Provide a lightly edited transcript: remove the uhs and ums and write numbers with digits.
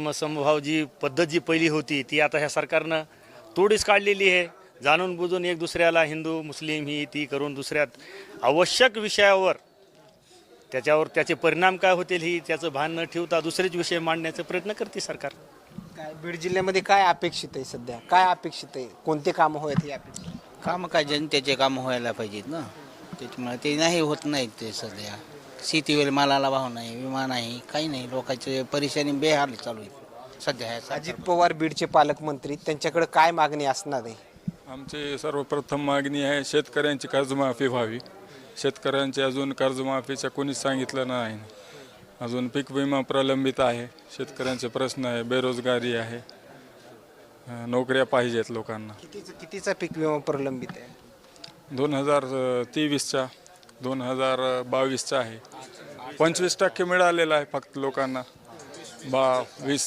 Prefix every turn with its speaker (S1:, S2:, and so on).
S1: धर्मसमभाव जी पद्धत जी पहिली होती ती आता ह्या सरकारनं तोडीस काढलेली आहे. जाणून बुजून एक दुसऱ्याला हिंदू मुस्लिम ही ती करून दुसऱ्यात आवश्यक विषयावर त्याच्यावर त्याचे परिणाम काय होतील ही त्याचं भान न ठेवता दुसरेच विषय मांडण्याचा प्रयत्न करते सरकार.
S2: काय बीड जिल्ह्यामध्ये काय अपेक्षित आहे सध्या, काय अपेक्षित आहे, कोणते कामं होत हे अपेक्षित आहे?
S3: कामं काय जनतेचे कामं व्हायला पाहिजेत ना, त्याच्यामुळे ते नाही होत नाहीत. ते सध्या शेतीवर मालाला भाव नाही, विमा नाही, काही नाही. लोकांचे परेशानी बेहाल चालू आहे सध्या ह्या
S2: अजित पवार बीडचे पालकमंत्री, त्यांच्याकडे काय मागणी असणार आहे?
S4: आमची सर्वप्रथम मागणी आहे शेतकऱ्यांची कर्जमाफी व्हावी. शेतकऱ्यांची अजून कर्जमाफीचं कोणीच सांगितलं नाही. अजून पीक विमा प्रलंबित आहे. शेतकऱ्यांचे प्रश्न आहे, बेरोजगारी आहे, नोकऱ्या पाहिजेत लोकांना.
S2: कितीचा पीक विमा प्रलंबित आहे?
S4: 2023चा 2022चा आहे. 25% मिळालेला आहे फक्त लोकांना. 20